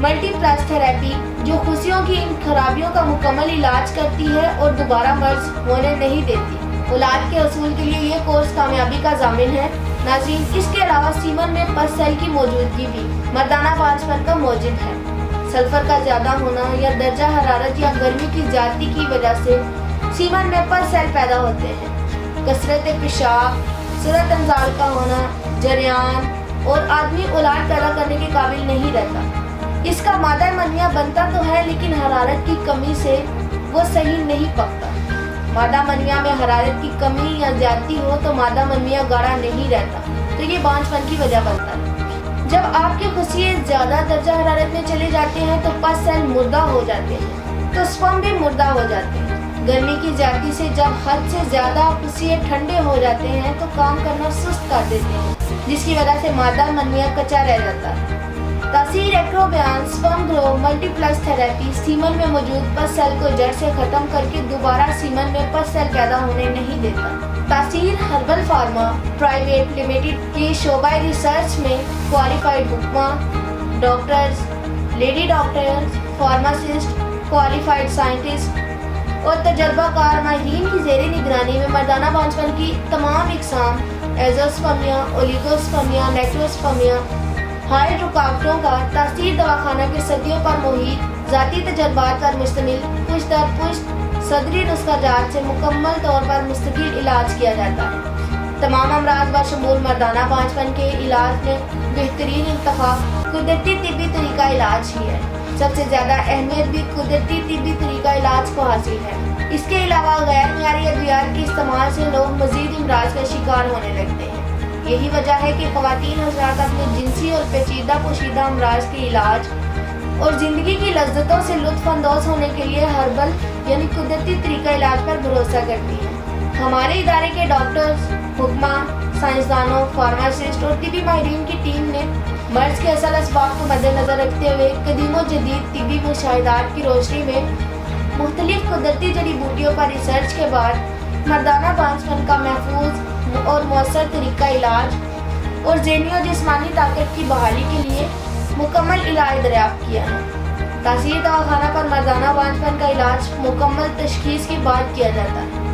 Multi plus therapy جو خوشیوں کی ان خرابیوں کا مکمل علاج کرتی ہے اور دوبارہ مرض ہونے نہیں دیتی۔ اولاد کے حصول کے لیے یہ کورس کامیابی کا ضامن ہے۔ ناظرین، اس کے علاوہ سیمن میں پس سیل کی موجودگی بھی مردانہ بانجھ پن کا موجب ہے۔ سلفر کا زیادہ ہونا یا درجہ حرارت یا گرمی کی زیادتی کی وجہ سے سیمن میں پس سیل پیدا ہوتے ہیں۔ کثرت پیشاب، صورت انزال کا ہونا، جریان اور آدمی اولاد پیدا کرنے کے قابل نہیں رہتا۔ اس کا مادہ منویہ بنتا تو ہے لیکن حرارت کی کمی سے وہ صحیح نہیں پکتا۔ مادہ منویہ میں حرارت کی کمی یا زیادتی ہو تو مادہ منویہ گاڑھا نہیں رہتا، تو یہ بانجھ پن کی وجہ بنتا ہے۔ جب آپ کے خصیے زیادہ درجہ حرارت میں چلے جاتے ہیں تو پس سیل مردہ ہو جاتے ہیں، تو سپرم بھی مردہ ہو جاتے ہیں۔ گرمی کی زیادتی سے جب حد سے زیادہ خصیے ٹھنڈے ہو جاتے ہیں تو کام کرنا سست کر دیتے ہیں، جس کی وجہ سے مادہ منویہ کچا رہ جاتا ہے۔ تاثیر ایکرو بیان سپرم گرو ملٹی پلس تھراپی سیمن میں موجود پس سیل کو جڑ سے ختم کر کے دوبارہ سیمن میں پس سیل پیدا ہونے نہیں دیتا۔ تاثیر ہربل فارما پرائیویٹ لمیٹڈ کے شعبہ ریسرچ میں کوالیفائڈ حکمہ، doctors, lady doctors, pharmacist, qualified scientist اور تجربہ کار ماہرین کی زیر نگرانی میں مردانہ بانجھ پن کی تمام اقسام ایزوسپرمیا، اولیگوسپرمیا، نیکروسپرمیا، حائل رکاوٹوں کا تاثیر دواخانہ کے صدیوں پر محیط ذاتی تجربات پر مشتمل پشت در پشت صدری نسخہ جات سے مکمل طور پر مستقل علاج کیا جاتا ہے۔ تمام امراض بشمول مردانہ بانجھ پن کے علاج میں بہترین انتخاب قدرتی طبی طریقہ علاج ہی ہے۔ سب سے زیادہ اہمیت بھی قدرتی طبی طریقہ علاج کو حاصل ہے۔ اس کے علاوہ غیر معیاری ادویات کے استعمال سے لوگ مزید امراض کا شکار ہونے لگتے ہیں۔ یہی وجہ ہے کہ خواتین حضرات اپنے جنسی اور پیچیدہ پوشیدہ امراض کے علاج اور زندگی کی لذتوں سے لطف اندوز ہونے کے لیے ہربل یعنی قدرتی طریقہ علاج پر بھروسہ کرتی ہیں۔ ہمارے ادارے کے ڈاکٹرز، حکمہ، سائنسدانوں، فارماسسٹ اور طبی ماہرین کی ٹیم نے مرض کے اصل اسباب کو مد نظر رکھتے ہوئے قدیم و جدید طبی مشاہدات کی روشنی میں مختلف قدرتی جڑی بوٹیوں پر ریسرچ کے بعد مردانہ بانجھ پن کا محفوظ اور مؤثر طریقہ علاج اور ذہنی و جسمانی طاقت کی بحالی کے لیے مکمل علاج دریافت کیا ہے۔ تاثیر دواخانہ پر مردانہ بانجھ پن کا علاج مکمل تشخیص کے بعد کیا جاتا ہے۔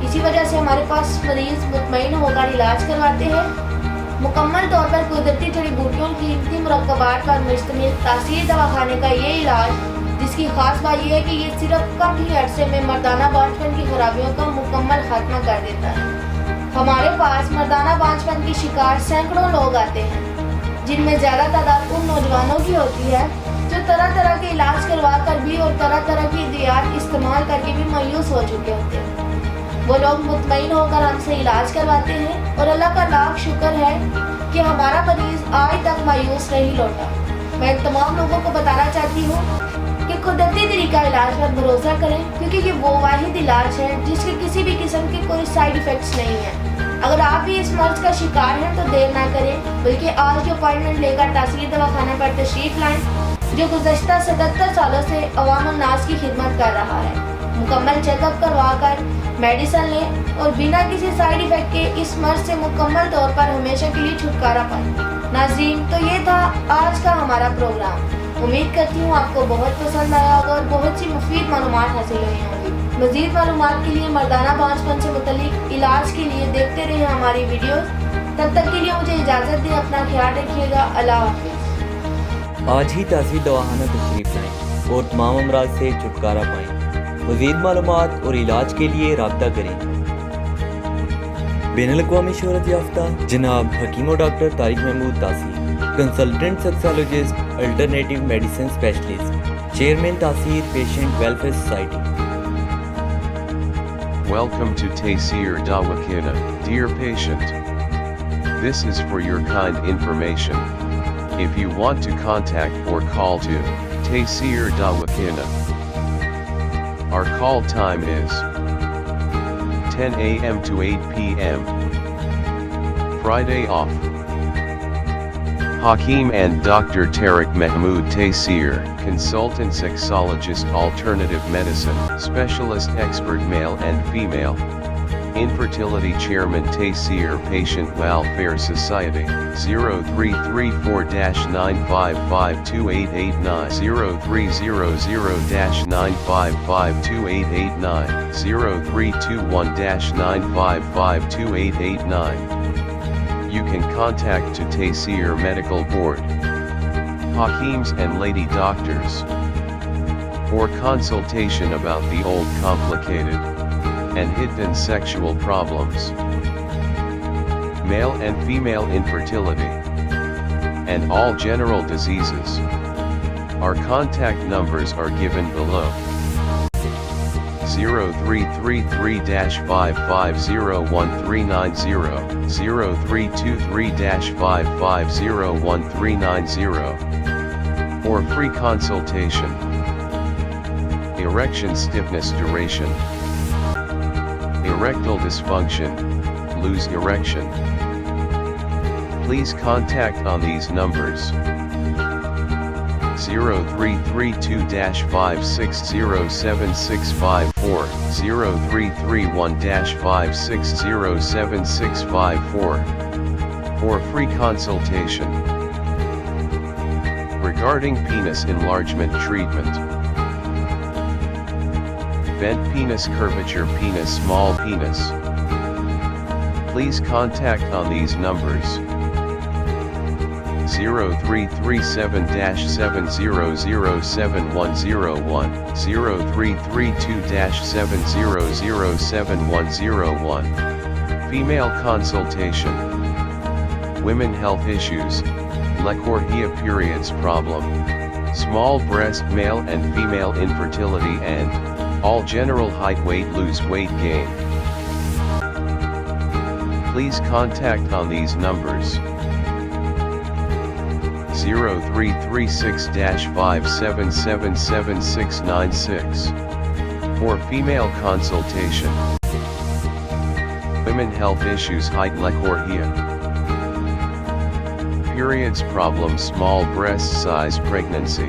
اسی وجہ سے ہمارے پاس مریض مطمئن ہو کر علاج کرواتے ہیں۔ مکمل طور پر قدرتی جڑی بوٹیوں کی قیمتی مرکبات پر مشتمل تاثیر دواخانے کا یہ علاج، جس کی خاص بات یہ ہے کہ یہ صرف کم ہی عرصے میں مردانہ بانجھ پن کی خرابیوں کا مکمل خاتمہ کر دیتا ہے۔ ہمارے پاس مردانہ بانجھ پن کی شکار سینکڑوں لوگ آتے ہیں، جن میں زیادہ تعداد ان نوجوانوں کی ہوتی ہے جو طرح طرح کے علاج کروا کر بھی اور طرح طرح کی ادویات استعمال کر کے بھی مایوس ہو چکے ہوتے ہیں۔ وہ لوگ مطمئن ہو کر ہم سے علاج کرواتے ہیں اور اللہ کا لاکھ شکر ہے کہ ہمارا مریض آج تک مایوس نہیں لوٹا۔ میں تمام لوگوں کو بتانا چاہتی ہوں کہ قدرتی طریقہ علاج پر بھروسہ کریں، کیونکہ یہ وہ واحد علاج ہے جس کے کسی بھی قسم کے کوئی سائیڈ ایفیکٹس نہیں ہیں۔ اگر آپ بھی اس مرض کا شکار ہیں تو دیر نہ کریں، بلکہ آج اپائنٹمنٹ لے کر تاثیر دواخانہ پر تشریف لائیں، جو گزشتہ 77 سالوں سے عوام الناس کی خدمت کر رہا ہے۔ مکمل چیک اپ کروا کر میڈیسن لیں اور بنا کسی سائیڈ ایفیکٹ کے اس مرض سے مکمل طور پر ہمیشہ کے لیے چھٹکارا پائیں۔ ناظرین، تو یہ تھا آج کا ہمارا پروگرام۔ امید کرتی ہوں آپ کو بہت پسند آیا ہوگا اور بہت سی مفید معلومات حاصل ہوئی ہوں گی۔ مزید معلومات کے لیے مردانہ بانجھ پن سے متعلق علاج کے لیے دیکھتے رہیں ہماری ویڈیوز۔ تب تک کے لیے مجھے اجازت دیں، اپنا خیال رکھیے گا۔ اللہ حافظ۔ آج ہی تاثیر دواخانہ تشریف لائیں اور تمام امراض سے چھٹکارا پائیں۔ مزید معلومات اور علاج کے لیے رابطہ کریں۔ بین الاقوامی شہرت یافتہ جناب حکیم و doctor Tariq Mahmood Taseer, consultant sexologist, alternative medicine specialist, chairman Taseer patient welfare society. Welcome to Taysir Dawakana, dear patient. This is for your kind information. If you want to contact or call to Taysir Dawakana, our call time is 10 a.m. to 8 p.m. Friday off. Hakeem and Dr. Tariq Mahmood Taysir, consultant sexologist, alternative medicine, specialist expert male and female. Infertility Chairman Taysir Patient Welfare Society, 0334-9552889, 0300-9552889, 0321-9552889. You can contact to Taysir Medical Board, Hakims and Lady Doctors, for consultation about the old complicated and hidden sexual problems, male and female infertility, and all general diseases. Our contact numbers are given below. 0333-5501390, 0323-5501390, for free consultation. Erection stiffness duration, erectile dysfunction, lose erection. Please contact on these numbers: 0332-5607654, 0331-5607654, for free consultation. Regarding penis enlargement treatment, bent penis, curvature penis, small penis. Please contact on these numbers: 0337-7007101, 0332-7007101. Female consultation, women health issues, lechorrhea, periods problem, small breast, male and female infertility, and all general height, weight, lose weight, gain. Please contact on these numbers: 0336-5777696, for female consultation, women health issues, height, lechorrhea, periods problem, small breast size, pregnancy,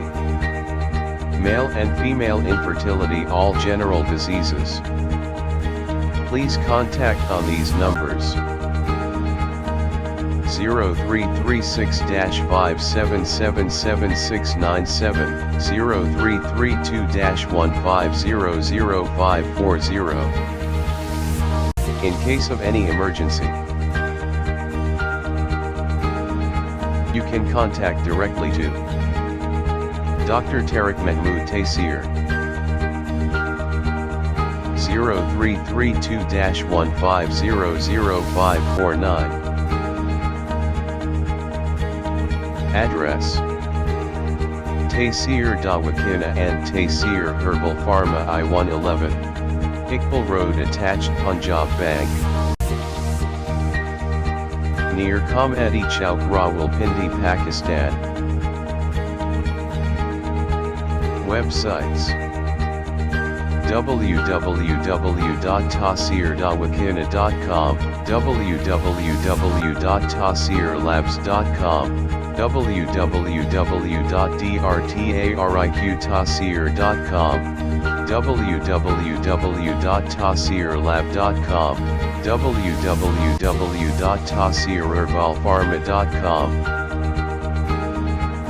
male and female infertility, all general diseases. Please contact on these numbers: 0336-5777697, 0332-1500540. In case of any emergency, you can contact directly to Dr. Tariq Mahmood Taysir, 0332-1500549. Address: Taysir Dawakana and Taysir Herbal Pharma, I-111, Iqbal Road, attached Punjab Bank, near Comedy Chowk, Rawalpindi, Pakistan. Websites: www.taysirdawakana.com, www.taysirlabs.com, www.drtariqtasir.com, www.taysirlab.com, www.taysirherbalpharma.com.